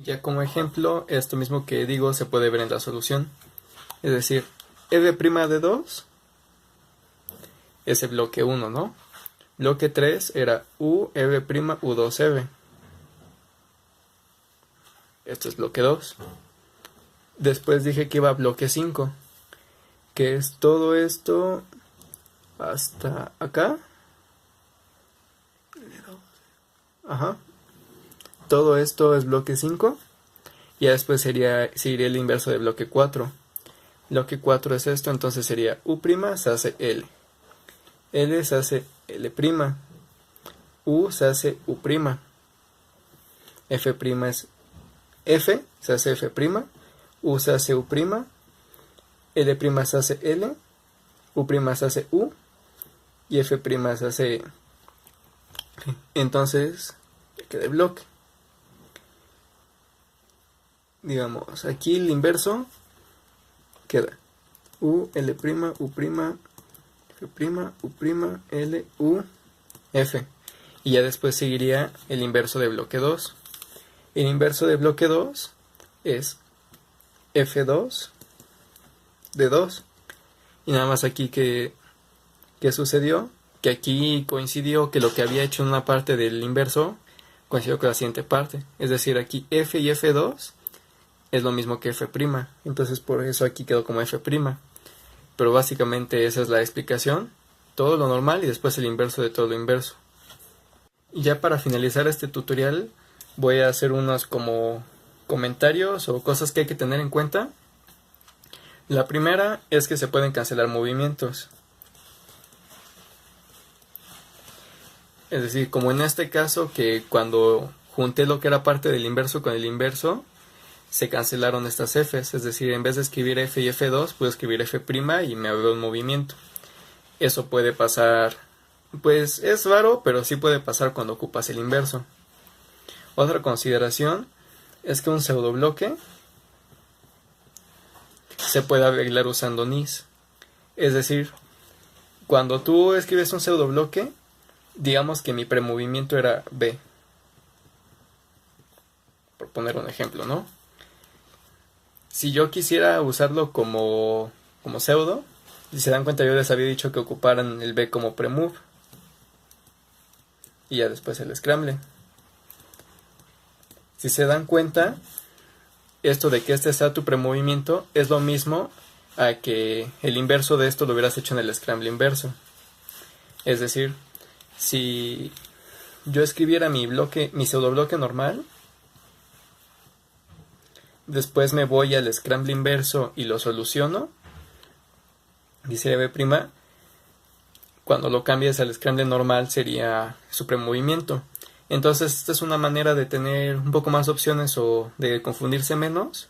Ya como ejemplo, esto mismo que digo se puede ver en la solución. Es decir, f' de 2 es el bloque 1, ¿no? Bloque 3 era u, f', u2f. Esto es bloque 2. Después dije que iba a bloque 5, que es todo esto hasta acá. Ajá. Todo esto es bloque 5. Y ya después seguiría el inverso de bloque 4. Bloque 4 es esto, entonces sería u' se hace L. L se hace L'. U se hace U'. F' es F, se hace F'. U se hace U'. L' se hace L. U' se hace U. Y F' se hace... Entonces, ya queda el bloque. Digamos, aquí el inverso queda U, L', U', F', U', L, U, F. Y ya después seguiría el inverso de bloque 2. El inverso de bloque 2 es F2 de 2. Y nada más aquí que sucedió, que aquí coincidió que lo que había hecho en una parte del inverso coincidió con la siguiente parte. Es decir, aquí F y F2 es lo mismo que F'. Entonces por eso aquí quedó como F'. Pero básicamente esa es la explicación. Todo lo normal y después el inverso de todo lo inverso. Y ya para finalizar este tutorial voy a hacer unos como comentarios o cosas que hay que tener en cuenta. La primera es que se pueden cancelar movimientos. Es decir, como en este caso que cuando junté lo que era parte del inverso con el inverso, se cancelaron estas f's, es decir, en vez de escribir f y f2, puedo escribir f' y me veo un movimiento. Eso puede pasar, pues es raro, pero sí puede pasar cuando ocupas el inverso. Otra consideración es que un pseudobloque se puede arreglar usando nis. Es decir, cuando tú escribes un pseudobloque, digamos que mi premovimiento era b, por poner un ejemplo, ¿no? Si yo quisiera usarlo como pseudo, si se dan cuenta yo les había dicho que ocuparan el B como premove y ya después el scramble. Si se dan cuenta, esto de que este sea tu premovimiento es lo mismo a que el inverso de esto lo hubieras hecho en el scramble inverso. Es decir, si yo escribiera mi pseudobloque normal, después me voy al scramble inverso y lo soluciono, dice B', cuando lo cambies al scramble normal sería su premovimiento. Entonces esta es una manera de tener un poco más opciones o de confundirse menos.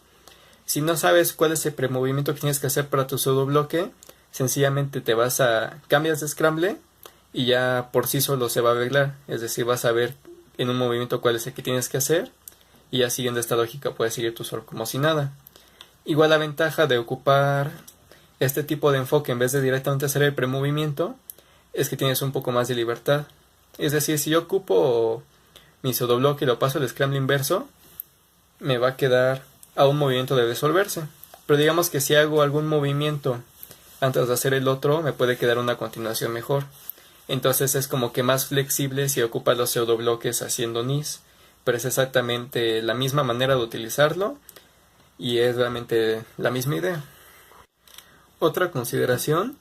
Si no sabes cuál es el premovimiento que tienes que hacer para tu pseudobloque, sencillamente te vas a cambias de scramble y ya por sí solo se va a arreglar. Es decir, vas a ver en un movimiento cuál es el que tienes que hacer y ya siguiendo esta lógica puedes seguir tu solo como si nada. Igual la ventaja de ocupar este tipo de enfoque en vez de directamente hacer el premovimiento es que tienes un poco más de libertad. Es decir, si yo ocupo mi pseudobloque y lo paso al scramble inverso, me va a quedar a un movimiento de resolverse. Pero digamos que si hago algún movimiento antes de hacer el otro, me puede quedar una continuación mejor. Entonces es como que más flexible si ocupas los pseudobloques haciendo nis. Pero es exactamente la misma manera de utilizarlo y es realmente la misma idea. Otra consideración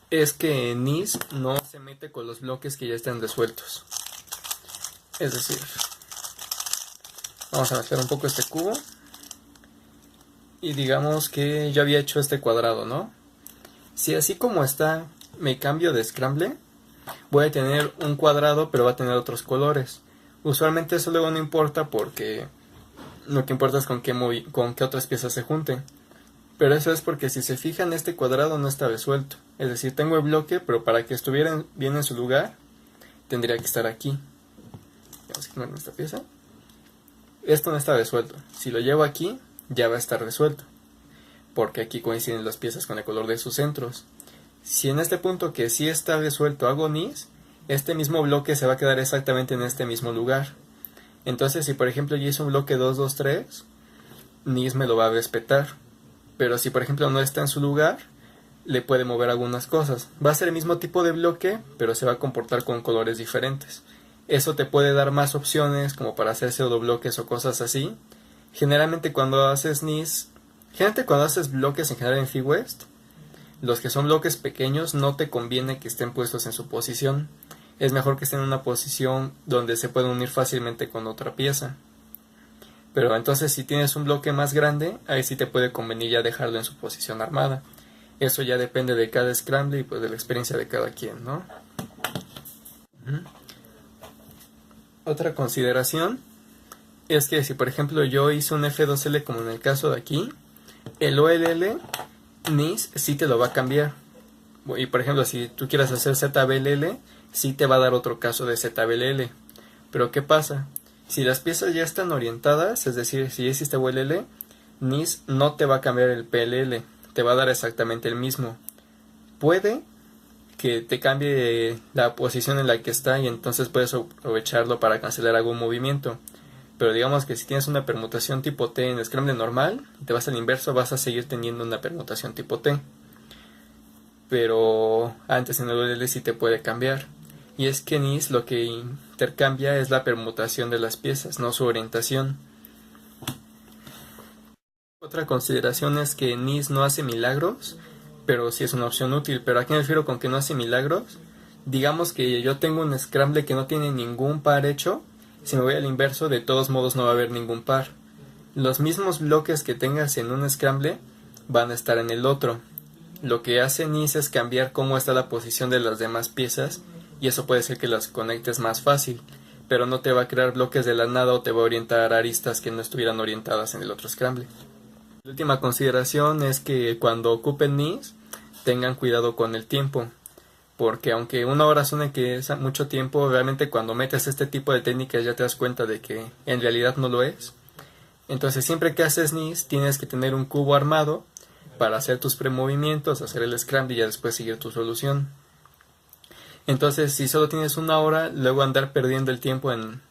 es que nis no se mete con los bloques que ya están resueltos. Es decir, vamos a mezclar un poco este cubo y digamos que yo había hecho este cuadrado, ¿no? Si así como está me cambio de scramble, voy a tener un cuadrado pero va a tener otros colores. Usualmente eso luego no importa porque lo que importa es con qué otras piezas se junten. Pero eso es porque si se fijan este cuadrado no está resuelto. Es decir, tengo el bloque, pero para que estuviera bien en su lugar, tendría que estar aquí. Vamos a quitar esta pieza. Esto no está resuelto. Si lo llevo aquí, ya va a estar resuelto. Porque aquí coinciden las piezas con el color de sus centros. Si en este punto que sí está resuelto hago nis, este mismo bloque se va a quedar exactamente en este mismo lugar. Entonces si por ejemplo yo hice un bloque 2, 2, 3, NIS me lo va a respetar. Pero si por ejemplo no está en su lugar, le puede mover algunas cosas. Va a ser el mismo tipo de bloque, pero se va a comportar con colores diferentes. Eso te puede dar más opciones como para hacer pseudobloques o cosas así. Generalmente cuando haces bloques en general en FreeWest, los que son bloques pequeños no te conviene que estén puestos en su posición. Es mejor que estén en una posición donde se pueden unir fácilmente con otra pieza. Pero entonces si tienes un bloque más grande, ahí sí te puede convenir ya dejarlo en su posición armada. Eso ya depende de cada scramble y pues de la experiencia de cada quien, ¿no? Otra consideración es que si por ejemplo yo hice un F2L como en el caso de aquí, el OLL NIS sí te lo va a cambiar. Y por ejemplo si tú quieres hacer ZBLL, sí te va a dar otro caso de ZBLL. Pero ¿qué pasa? Si las piezas ya están orientadas, es decir, si ya hiciste OLL, NIS no te va a cambiar el PLL, te va a dar exactamente el mismo. Puede que te cambie la posición en la que está y entonces puedes aprovecharlo para cancelar algún movimiento. Pero digamos que si tienes una permutación tipo T en scramble normal y te vas al inverso, vas a seguir teniendo una permutación tipo T. Pero antes en el OLL sí te puede cambiar. Y es que NIS lo que intercambia es la permutación de las piezas, no su orientación. Otra consideración es que NIS no hace milagros, pero sí es una opción útil. ¿Pero a qué me refiero con que no hace milagros? Digamos que yo tengo un scramble que no tiene ningún par hecho. Si me voy al inverso, de todos modos no va a haber ningún par. Los mismos bloques que tengas en un scramble van a estar en el otro. Lo que hace NIS es cambiar cómo está la posición de las demás piezas y eso puede ser que las conectes más fácil, pero no te va a crear bloques de la nada o te va a orientar aristas que no estuvieran orientadas en el otro scramble. La última consideración es que cuando ocupen NIS tengan cuidado con el tiempo, porque aunque una hora suene que es mucho tiempo, realmente cuando metes este tipo de técnicas ya te das cuenta de que en realidad no lo es. Entonces siempre que haces NIS tienes que tener un cubo armado para hacer tus premovimientos, hacer el scramble y ya después seguir tu solución. Entonces si solo tienes una hora, luego andar perdiendo el tiempo en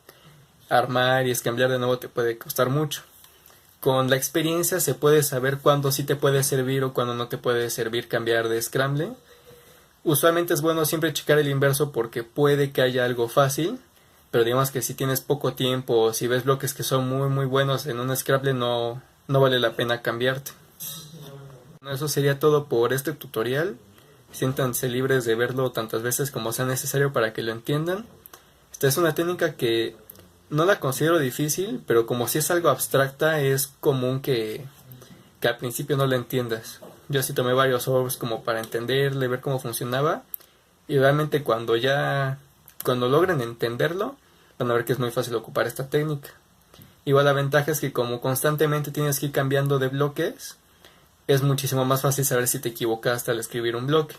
armar y scramblear de nuevo te puede costar mucho. Con la experiencia se puede saber cuándo sí te puede servir o cuándo no te puede servir cambiar de scramble. Usualmente es bueno siempre checar el inverso porque puede que haya algo fácil, pero digamos que si tienes poco tiempo o si ves bloques que son muy buenos en un scramble no vale la pena cambiarte. Bueno, eso sería todo por este tutorial. Siéntanse libres de verlo tantas veces como sea necesario para que lo entiendan. Esta es una técnica que no la considero difícil, pero como si es algo abstracta, es común que al principio no la entiendas. Yo sí tomé varios softwares como para entenderle, ver cómo funcionaba, y realmente cuando logren entenderlo, van a ver que es muy fácil ocupar esta técnica. Igual la ventaja es que como constantemente tienes que ir cambiando de bloques, es muchísimo más fácil saber si te equivocaste al escribir un bloque.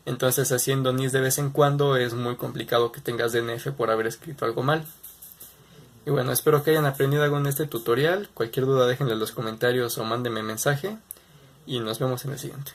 Entonces haciendo NIS de vez en cuando es muy complicado que tengas DNF por haber escrito algo mal. Y bueno, espero que hayan aprendido algo en este tutorial. Cualquier duda déjenla en los comentarios o mándenme mensaje. Y nos vemos en el siguiente.